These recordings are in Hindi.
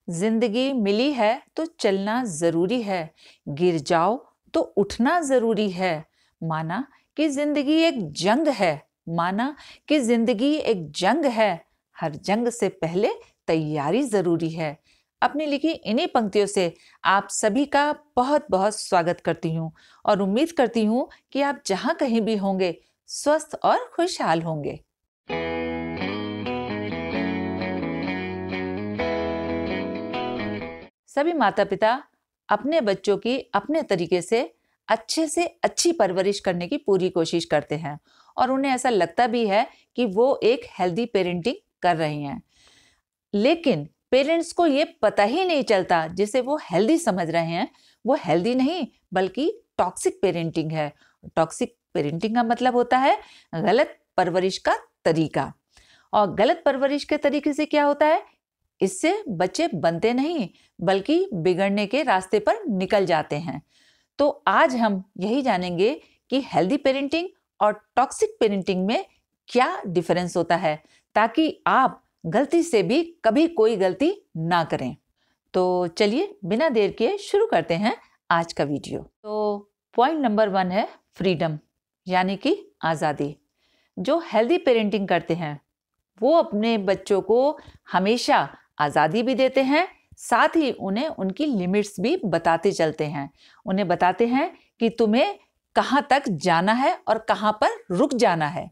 जिंदगी मिली है तो चलना जरूरी है, गिर जाओ तो उठना जरूरी है। माना कि जिंदगी एक जंग है, माना कि जिंदगी एक जंग है। हर जंग से पहले तैयारी जरूरी है। अपनी लिखी इन्हीं पंक्तियों से आप सभी का बहुत बहुत स्वागत करती हूँ और उम्मीद करती हूँ कि आप जहाँ कहीं भी होंगे स्वस्थ और खुशहाल होंगे। सभी माता पिता अपने बच्चों की अपने तरीके से अच्छी परवरिश करने की पूरी कोशिश करते हैं और उन्हें ऐसा लगता भी है कि वो एक हेल्दी पेरेंटिंग कर रही हैं। लेकिन पेरेंट्स को ये पता ही नहीं चलता जिसे वो हेल्दी समझ रहे हैं वो हेल्दी नहीं बल्कि टॉक्सिक पेरेंटिंग है। टॉक्सिक पेरेंटिंग का मतलब होता है गलत परवरिश का तरीका। और गलत परवरिश के तरीके से क्या होता है, इससे बच्चे बनते नहीं बल्कि बिगड़ने के रास्ते पर निकल जाते हैं। तो आज हम यही जानेंगे कि हेल्दी पेरेंटिंग और टॉक्सिक पेरेंटिंग में क्या डिफरेंस होता है, ताकि आप गलती से भी कभी कोई गलती ना करें। तो चलिए बिना देर किए शुरू करते हैं आज का वीडियो। तो पॉइंट नंबर 1 है फ्रीडम, यानी कि आज़ादी। जो हेल्दी पेरेंटिंग करते हैं वो अपने बच्चों को हमेशा आज़ादी भी देते हैं, साथ ही उन्हें उनकी लिमिट्स भी बताते चलते हैं। उन्हें बताते हैं कि तुम्हें कहाँ तक जाना है और कहाँ पर रुक जाना है।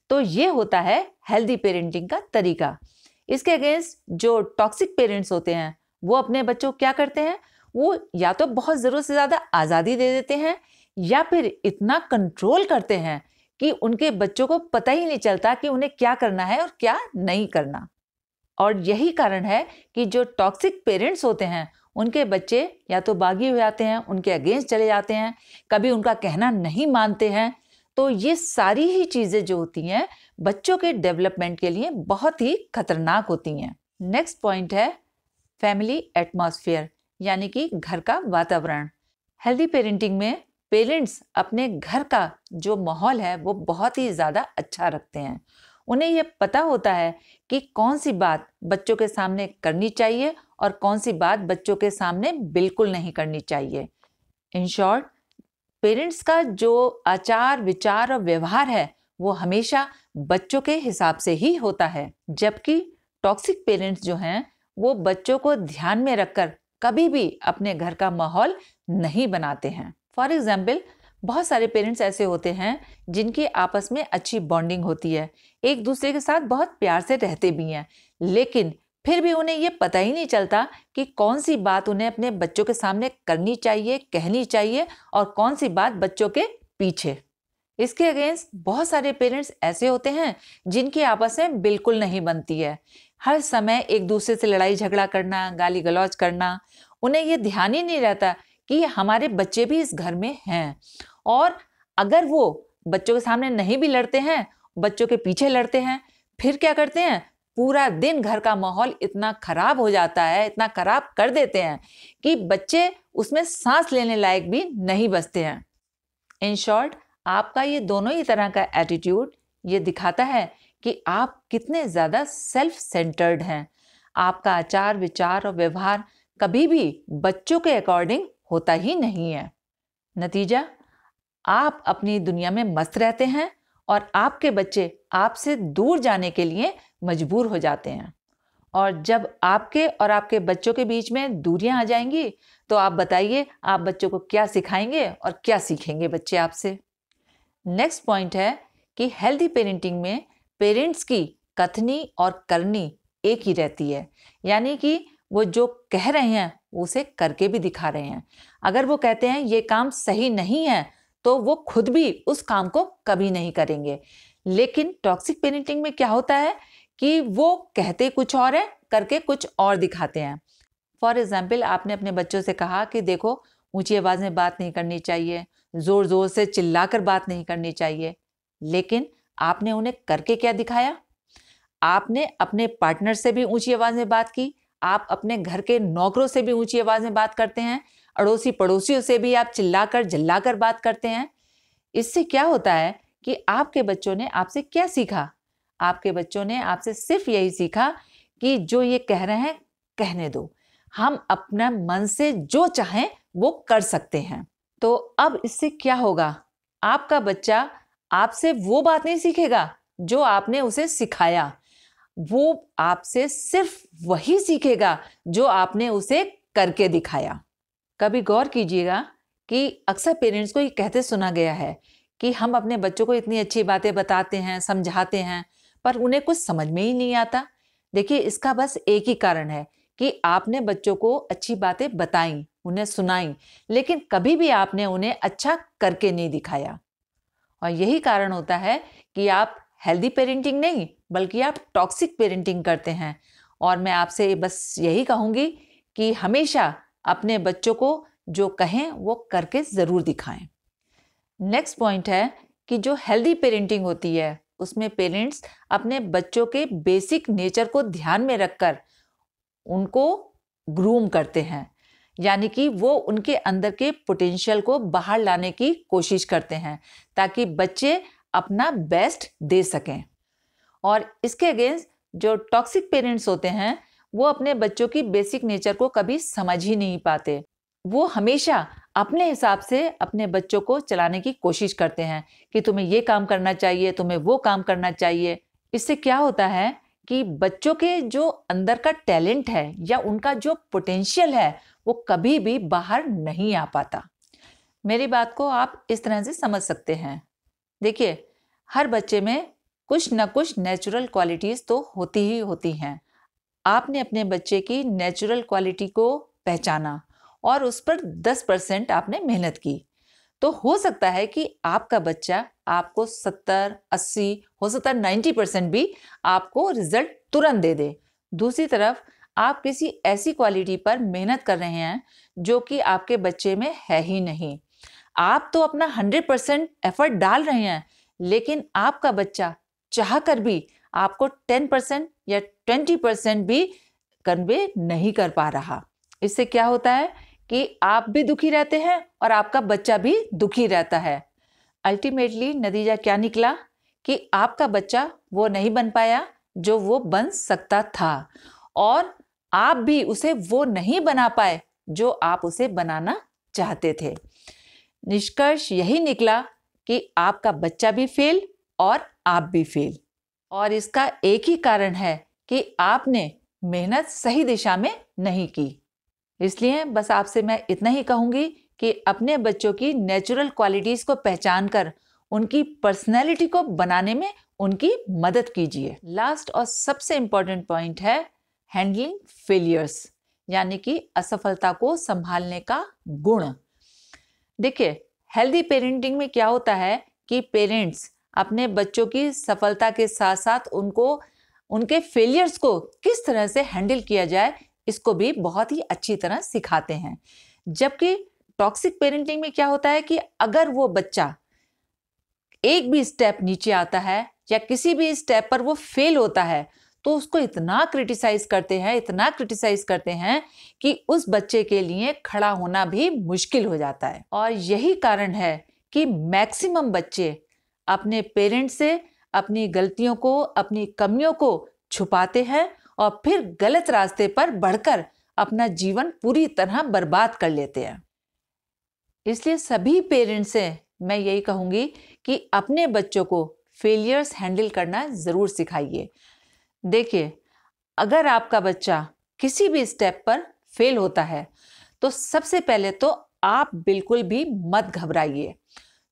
तो ये होता है हेल्दी पेरेंटिंग का तरीका। इसके अगेंस्ट जो टॉक्सिक पेरेंट्स होते हैं वो अपने बच्चों को क्या करते हैं, वो या तो बहुत ज़रूरत से ज़्यादा आज़ादी दे देते हैं या फिर इतना कंट्रोल करते हैं कि उनके बच्चों को पता ही नहीं चलता कि उन्हें क्या करना है और क्या नहीं करना। और यही कारण है कि जो टॉक्सिक पेरेंट्स होते हैं उनके बच्चे या तो बागी हो जाते हैं, उनके अगेंस्ट चले जाते हैं, कभी उनका कहना नहीं मानते हैं। तो ये सारी ही चीज़ें जो होती हैं बच्चों के डेवलपमेंट के लिए बहुत ही खतरनाक होती हैं। नेक्स्ट पॉइंट है फैमिली एटमॉस्फेयर, यानी कि घर का वातावरण। हेल्दी पेरेंटिंग में पेरेंट्स अपने घर का जो माहौल है वो बहुत ही ज़्यादा अच्छा रखते हैं। उन्हें यह पता होता है कि कौन सी बात बच्चों के सामने करनी चाहिए और कौन सी बात बच्चों के सामने बिल्कुल नहीं करनी चाहिए। इन शॉर्ट, पेरेंट्स का जो आचार विचार और व्यवहार है वो हमेशा बच्चों के हिसाब से ही होता है, जबकि टॉक्सिक पेरेंट्स जो हैं वो बच्चों को ध्यान में रखकर कभी भी अपने घर का माहौल नहीं बनाते हैं। फॉर एग्जाम्पल, बहुत सारे पेरेंट्स ऐसे होते हैं जिनकी आपस में अच्छी बॉन्डिंग होती है, एक दूसरे के साथ बहुत प्यार से रहते भी हैं, लेकिन फिर भी उन्हें ये पता ही नहीं चलता कि कौन सी बात उन्हें अपने बच्चों के सामने करनी चाहिए, कहनी चाहिए और कौन सी बात बच्चों के पीछे। इसके अगेंस्ट बहुत सारे पेरेंट्स ऐसे होते हैं जिनकी आपस में बिल्कुल नहीं बनती है। हर समय एक दूसरे से लड़ाई झगड़ा करना, गाली गलौज करना। उन्हें ये ध्यान ही नहीं रहता कि हमारे बच्चे भी इस घर में हैं, और अगर वो बच्चों के सामने नहीं भी लड़ते हैं, बच्चों के पीछे लड़ते हैं, फिर क्या करते हैं, पूरा दिन घर का माहौल इतना खराब हो जाता है, इतना खराब कर देते हैं कि बच्चे उसमें सांस लेने लायक भी नहीं बचते हैं। इन शॉर्ट, आपका ये दोनों ही तरह का एटीट्यूड ये दिखाता है कि आप कितने ज़्यादा सेल्फ सेंटर्ड हैं। आपका आचार विचार और व्यवहार कभी भी बच्चों के अकॉर्डिंग होता ही नहीं है। नतीजा, आप अपनी दुनिया में मस्त रहते हैं और आपके बच्चे आपसे दूर जाने के लिए मजबूर हो जाते हैं। और जब आपके और आपके बच्चों के बीच में दूरियां आ जाएंगी तो आप बताइए, आप बच्चों को क्या सिखाएंगे और क्या सीखेंगे बच्चे आपसे। नेक्स्ट पॉइंट है कि हेल्दी पेरेंटिंग में पेरेंट्स की कथनी और करनी एक ही रहती है, यानी कि वो जो कह रहे हैं उसे करके भी दिखा रहे हैं। अगर वो कहते हैं ये काम सही नहीं है तो वो खुद भी उस काम को कभी नहीं करेंगे। लेकिन टॉक्सिक पेरेंटिंग में क्या होता है कि वो कहते कुछ और है, करके कुछ और दिखाते हैं। फॉर एग्जाम्पल, आपने अपने बच्चों से कहा कि देखो, ऊंची आवाज़ में बात नहीं करनी चाहिए, ज़ोर ज़ोर से चिल्लाकर बात नहीं करनी चाहिए, लेकिन आपने उन्हें करके क्या दिखाया? आपने अपने पार्टनर से भी ऊंची आवाज़ में बात की, आप अपने घर के नौकरों से भी ऊंची आवाज़ में बात करते हैं, अड़ोसी पड़ोसियों से भी आप चिल्लाकर चिल्लाकर बात करते हैं। इससे क्या होता है कि आपके बच्चों ने आपसे क्या सीखा? आपके बच्चों ने आपसे सिर्फ यही सीखा कि जो ये कह रहे हैं कहने दो। हम अपना मन से जो चाहें वो कर सकते हैं। तो अब इससे क्या होगा? आपका बच्चा आपसे वो बात नहीं सीखेगा जो आपने उसे सिखाया, वो आपसे सिर्फ वही सीखेगा जो आपने उसे करके दिखाया। कभी गौर कीजिएगा कि अक्सर पेरेंट्स को ये कहते सुना गया है कि हम अपने बच्चों को इतनी अच्छी बातें बताते हैं, समझाते हैं, पर उन्हें कुछ समझ में ही नहीं आता। देखिए, इसका बस एक ही कारण है कि आपने बच्चों को अच्छी बातें बताई, उन्हें सुनाई, लेकिन कभी भी आपने उन्हें अच्छा करके नहीं दिखाया। और यही कारण होता है कि आप हेल्दी पेरेंटिंग नहीं बल्कि आप टॉक्सिक पेरेंटिंग करते हैं। और मैं आपसे बस यही कहूँगी कि हमेशा अपने बच्चों को जो कहें वो करके ज़रूर दिखाएं। नेक्स्ट पॉइंट है कि जो हेल्दी पेरेंटिंग होती है उसमें पेरेंट्स अपने बच्चों के बेसिक नेचर को ध्यान में रखकर उनको ग्रूम करते हैं, यानी कि वो उनके अंदर के पोटेंशियल को बाहर लाने की कोशिश करते हैं ताकि बच्चे अपना बेस्ट दे सकें। और इसके अगेंस्ट जो टॉक्सिक पेरेंट्स होते हैं वो अपने बच्चों की बेसिक नेचर को कभी समझ ही नहीं पाते। वो हमेशा अपने हिसाब से अपने बच्चों को चलाने की कोशिश करते हैं कि तुम्हें ये काम करना चाहिए, तुम्हें वो काम करना चाहिए। इससे क्या होता है कि बच्चों के जो अंदर का टैलेंट है या उनका जो पोटेंशियल है वो कभी भी बाहर नहीं आ पाता। मेरी बात को आप इस तरह से समझ सकते हैं। देखिए, हर बच्चे में कुछ ना कुछ नेचुरल क्वालिटीज़ तो होती ही होती हैं। आपने अपने बच्चे की नेचुरल क्वालिटी को पहचाना और उस पर 10% आपने मेहनत की, तो हो सकता है कि आपका बच्चा आपको 70, 80, हो सकता है 90% भी आपको रिजल्ट तुरंत दे दे। दूसरी तरफ आप किसी ऐसी क्वालिटी पर मेहनत कर रहे हैं जो कि आपके बच्चे में है ही नहीं। आप तो अपना 100% एफर्ट डाल रहे हैं, लेकिन आपका बच्चा चाह कर भी आपको 10% या 20% भी कन्वे नहीं कर पा रहा। इससे क्या होता है कि आप भी दुखी रहते हैं और आपका बच्चा भी दुखी रहता है। अल्टीमेटली नतीजा क्या निकला कि आपका बच्चा वो नहीं बन पाया जो वो बन सकता था, और आप भी उसे वो नहीं बना पाए जो आप उसे बनाना चाहते थे। निष्कर्ष यही निकला कि आपका बच्चा भी फेल और आप भी फेल, और इसका एक ही कारण है कि आपने मेहनत सही दिशा में नहीं की। इसलिए बस आपसे मैं इतना ही कहूँगी कि अपने बच्चों की नेचुरल क्वालिटीज़ को पहचान कर उनकी पर्सनैलिटी को बनाने में उनकी मदद कीजिए। लास्ट और सबसे इम्पॉर्टेंट पॉइंट है हैंडलिंग फेलियर्स, यानी कि असफलता को संभालने का गुण। देखिए, हेल्दी पेरेंटिंग में क्या होता है कि पेरेंट्स अपने बच्चों की सफलता के साथ साथ उनको उनके फेलियर्स को किस तरह से हैंडल किया जाए इसको भी बहुत ही अच्छी तरह सिखाते हैं। जबकि टॉक्सिक पेरेंटिंग में क्या होता है कि अगर वो बच्चा एक भी स्टेप नीचे आता है या किसी भी स्टेप पर वो फेल होता है तो उसको इतना क्रिटिसाइज करते हैं कि उस बच्चे के लिए खड़ा होना भी मुश्किल हो जाता है। और यही कारण है कि मैक्सिमम बच्चे अपने पेरेंट्स से अपनी गलतियों को, अपनी कमियों को छुपाते हैं और फिर गलत रास्ते पर बढ़कर अपना जीवन पूरी तरह बर्बाद कर लेते हैं। इसलिए सभी पेरेंट्स से मैं यही कहूँगी कि अपने बच्चों को फेलियर्स हैंडल करना ज़रूर सिखाइए। देखिए, अगर आपका बच्चा किसी भी स्टेप पर फेल होता है तो सबसे पहले तो आप बिल्कुल भी मत घबराइए।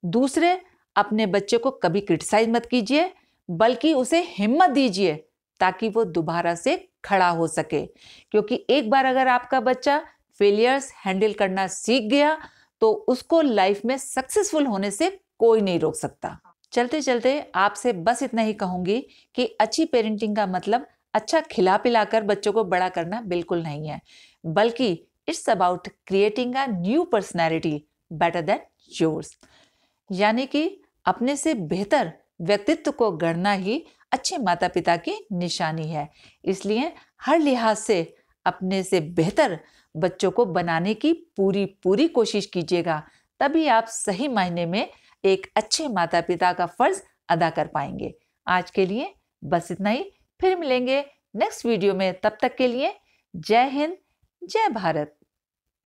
दूसरे, अपने बच्चे को कभी क्रिटिसाइज मत कीजिए, बल्कि उसे हिम्मत दीजिए ताकि वो दोबारा से खड़ा हो सके। क्योंकि एक बार अगर आपका बच्चा फेलियर्स हैंडल करना सीख गया तो उसको लाइफ में सक्सेसफुल होने से कोई नहीं रोक सकता। चलते चलते आपसे बस इतना ही कहूँगी कि अच्छी पेरेंटिंग का मतलब अच्छा खिला पिलाकर बच्चों को बड़ा करना बिल्कुल नहीं है, बल्कि it's about creating a new personality better than yours, यानी कि अपने से बेहतर व्यक्तित्व को गढ़ना ही अच्छे माता पिता की निशानी है। इसलिए हर लिहाज से अपने से बेहतर बच्चों को बनाने की पूरी कोशिश कीजिएगा, तभी आप सही मायने में एक अच्छे माता पिता का फर्ज अदा कर पाएंगे। आज के लिए बस इतना ही, फिर मिलेंगे नेक्स्ट वीडियो में। तब तक के लिए जय हिंद, जय भारत।